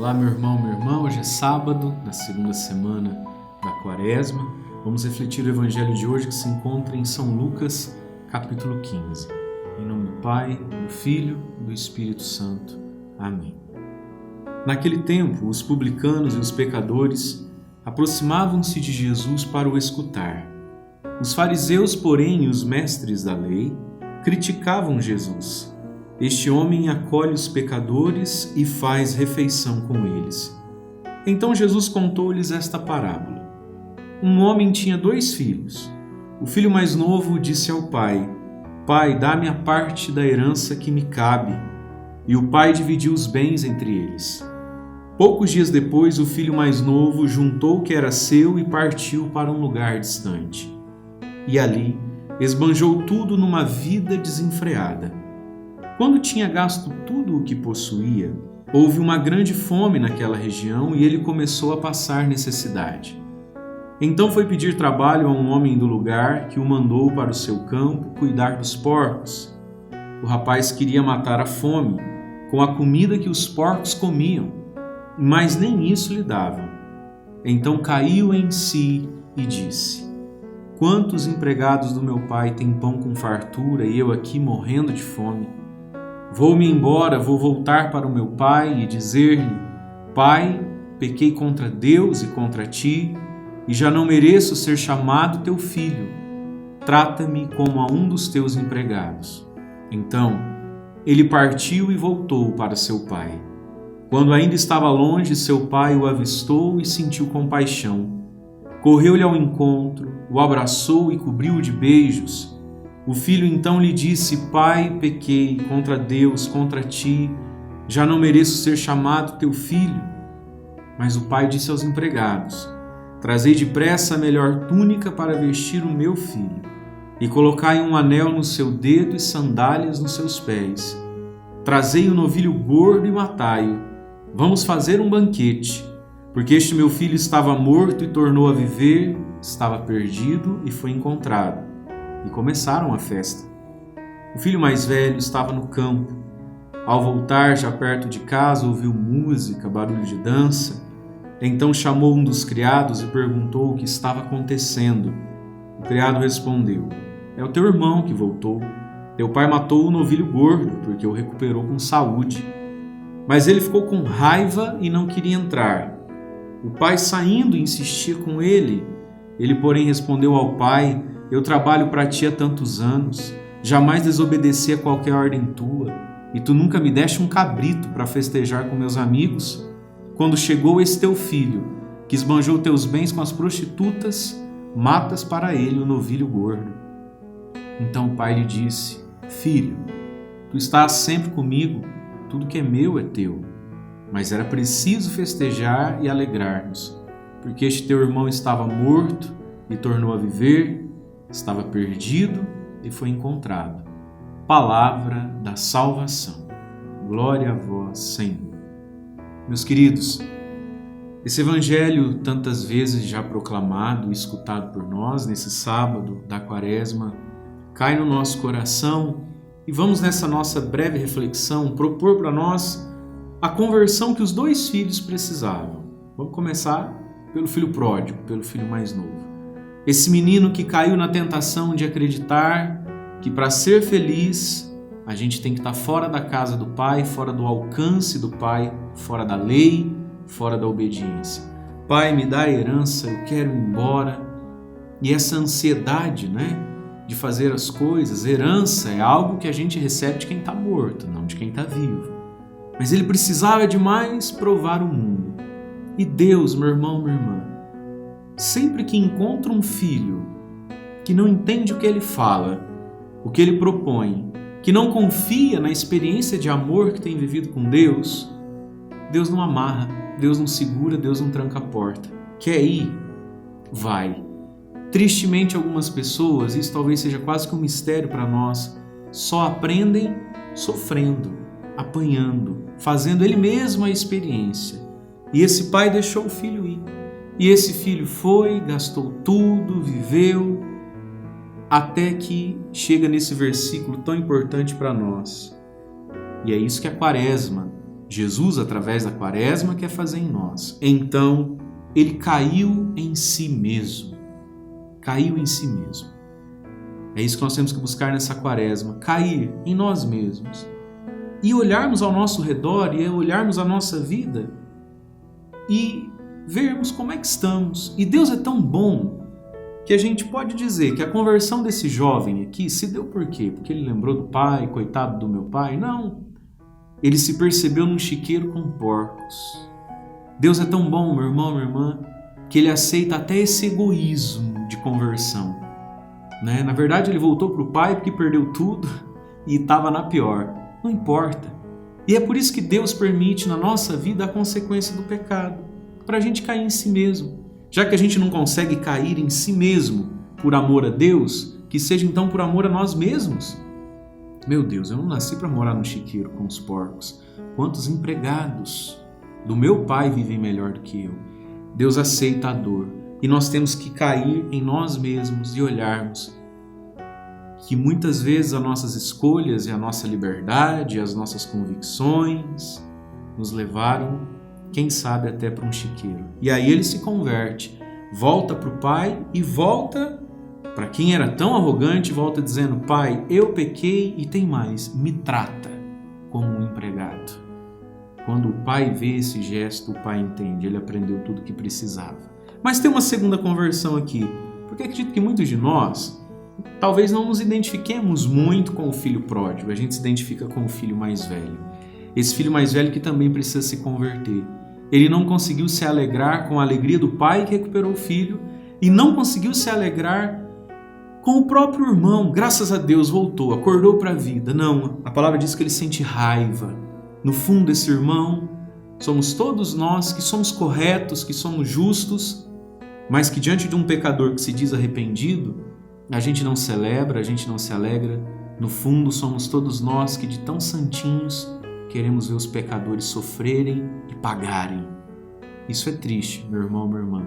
Olá, meu irmão, minha irmã. Hoje é sábado, da segunda semana da Quaresma. Vamos refletir o evangelho de hoje que se encontra em São Lucas, capítulo 15. Em nome do Pai, do Filho e do Espírito Santo. Amém. Naquele tempo, os publicanos e os pecadores aproximavam-se de Jesus para o escutar. Os fariseus, porém, e os mestres da lei criticavam Jesus. Este homem acolhe os pecadores e faz refeição com eles. Então Jesus contou-lhes esta parábola. Um homem tinha 2 filhos. O filho mais novo disse ao pai: Pai, dá-me a parte da herança que me cabe. E o pai dividiu os bens entre eles. Poucos dias depois, o filho mais novo juntou o que era seu e partiu para um lugar distante. E ali esbanjou tudo numa vida desenfreada. Quando tinha gasto tudo o que possuía, houve uma grande fome naquela região e ele começou a passar necessidade. Então foi pedir trabalho a um homem do lugar que o mandou para o seu campo cuidar dos porcos. O rapaz queria matar a fome com a comida que os porcos comiam, mas nem isso lhe davam. Então caiu em si e disse: Quantos empregados do meu pai têm pão com fartura e eu aqui morrendo de fome? Vou-me embora, vou voltar para o meu pai e dizer-lhe: Pai, pequei contra Deus e contra ti, e já não mereço ser chamado teu filho. Trata-me como a um dos teus empregados. Então, ele partiu e voltou para seu pai. Quando ainda estava longe, seu pai o avistou e sentiu compaixão. Correu-lhe ao encontro, o abraçou e cobriu-o de beijos. O filho então lhe disse: Pai, pequei contra Deus, contra ti, já não mereço ser chamado teu filho. Mas o pai disse aos empregados: Trazei depressa a melhor túnica para vestir o meu filho, e colocai um anel no seu dedo e sandálias nos seus pés. Trazei o novilho gordo e matai-o. Vamos fazer um banquete, porque este meu filho estava morto e tornou a viver, estava perdido e foi encontrado. E começaram a festa. O filho mais velho estava no campo. Ao voltar, já perto de casa, ouviu música, barulho de dança. Então chamou um dos criados e perguntou o que estava acontecendo. O criado respondeu: É o teu irmão que voltou. Teu pai matou o novilho gordo, porque o recuperou com saúde. Mas ele ficou com raiva e não queria entrar. O pai, saindo, insistia com ele. Ele, porém, respondeu ao pai: Eu trabalho para ti há tantos anos, jamais desobedeci a qualquer ordem tua, e tu nunca me deste um cabrito para festejar com meus amigos? Quando chegou esse teu filho, que esbanjou teus bens com as prostitutas, matas para ele o novilho gordo. Então o pai lhe disse: Filho, tu estás sempre comigo, tudo que é meu é teu. Mas era preciso festejar e alegrar-nos, porque este teu irmão estava morto e tornou a viver, estava perdido e foi encontrado. Palavra da salvação. Glória a vós, Senhor. Meus queridos, esse evangelho tantas vezes já proclamado e escutado por nós nesse sábado da Quaresma cai no nosso coração e vamos nessa nossa breve reflexão propor para nós a conversão que os 2 filhos precisavam. Vamos começar pelo filho pródigo, pelo filho mais novo. Esse menino que caiu na tentação de acreditar que para ser feliz a gente tem que estar fora da casa do pai, fora do alcance do pai, fora da lei, fora da obediência. Pai, me dá a herança, eu quero ir embora. E essa ansiedade, de fazer as coisas, herança é algo que a gente recebe de quem está morto, não de quem está vivo. Mas ele precisava demais provar o mundo. E Deus, meu irmão, minha irmã, sempre que encontra um filho que não entende o que ele fala, o que ele propõe, que não confia na experiência de amor que tem vivido com Deus, Deus não amarra, Deus não segura, Deus não tranca a porta. Quer ir? Vai. Tristemente, algumas pessoas, isso talvez seja quase que um mistério para nós, só aprendem sofrendo, apanhando, fazendo ele mesmo a experiência. E esse pai deixou o filho ir. E esse filho foi, gastou tudo, viveu, até que chega nesse versículo tão importante para nós. E é isso que a Quaresma Jesus, através da quaresma, quer fazer em nós. Então, ele caiu em si mesmo. Caiu em si mesmo. É isso que nós temos que buscar nessa quaresma, cair em nós mesmos. E olharmos ao nosso redor e olharmos a nossa vida e vermos como é que estamos. E Deus é tão bom que a gente pode dizer que a conversão desse jovem aqui se deu por quê? Porque ele lembrou do pai, coitado do meu pai? Não. Ele se percebeu num chiqueiro com porcos. Deus é tão bom, meu irmão, minha irmã, que ele aceita até esse egoísmo de conversão. Né? Na verdade, ele voltou para o pai porque perdeu tudo e estava na pior. Não importa. E é por isso que Deus permite na nossa vida a consequência do pecado, para a gente cair em si mesmo. Já que a gente não consegue cair em si mesmo por amor a Deus, que seja então por amor a nós mesmos. Meu Deus, eu não nasci para morar no chiqueiro com os porcos. Quantos empregados do meu pai vivem melhor do que eu? Deus aceita a dor. E nós temos que cair em nós mesmos e olharmos que muitas vezes as nossas escolhas e a nossa liberdade, as nossas convicções nos levaram, quem sabe, até para um chiqueiro. E aí ele se converte, volta para o pai e volta para quem era tão arrogante, volta dizendo: pai, eu pequei e tem mais, me trata como um empregado. Quando o pai vê esse gesto, o pai entende, ele aprendeu tudo o que precisava. Mas tem uma segunda conversão aqui, porque acredito que muitos de nós talvez não nos identifiquemos muito com o filho pródigo, a gente se identifica com o filho mais velho. Esse filho mais velho que também precisa se converter. Ele não conseguiu se alegrar com a alegria do pai que recuperou o filho e não conseguiu se alegrar com o próprio irmão. Graças a Deus voltou, acordou para a vida. Não, a palavra diz que ele sente raiva. No fundo, esse irmão somos todos nós que somos corretos, que somos justos, mas que diante de um pecador que se diz arrependido, a gente não celebra, a gente não se alegra. No fundo, somos todos nós que de tão santinhos queremos ver os pecadores sofrerem e pagarem. Isso é triste, meu irmão, minha irmã.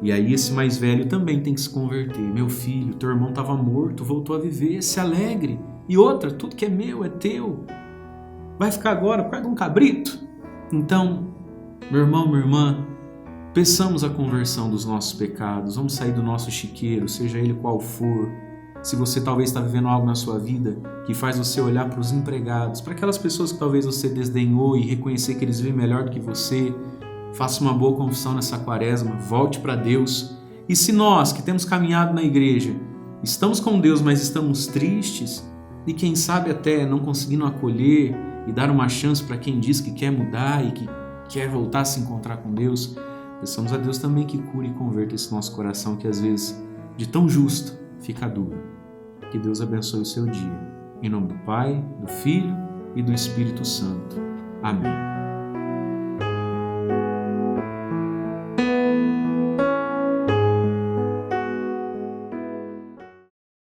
E aí esse mais velho também tem que se converter. Meu filho, teu irmão estava morto, voltou a viver, se alegre. E outra, tudo que é meu é teu. Vai ficar agora por causa de um cabrito? Então, meu irmão, minha irmã, peçamos a conversão dos nossos pecados. Vamos sair do nosso chiqueiro, seja ele qual for. Se você talvez está vivendo algo na sua vida que faz você olhar para os empregados, para aquelas pessoas que talvez você desdenhou e reconhecer que eles vivem melhor do que você, faça uma boa confissão nessa quaresma, volte para Deus. E se nós, que temos caminhado na igreja, estamos com Deus, mas estamos tristes, e quem sabe até não conseguindo acolher e dar uma chance para quem diz que quer mudar e que quer voltar a se encontrar com Deus, peçamos a Deus também que cure e converta esse nosso coração que às vezes, de tão justo, fica duro. Que Deus abençoe o seu dia. Em nome do Pai, do Filho e do Espírito Santo. Amém.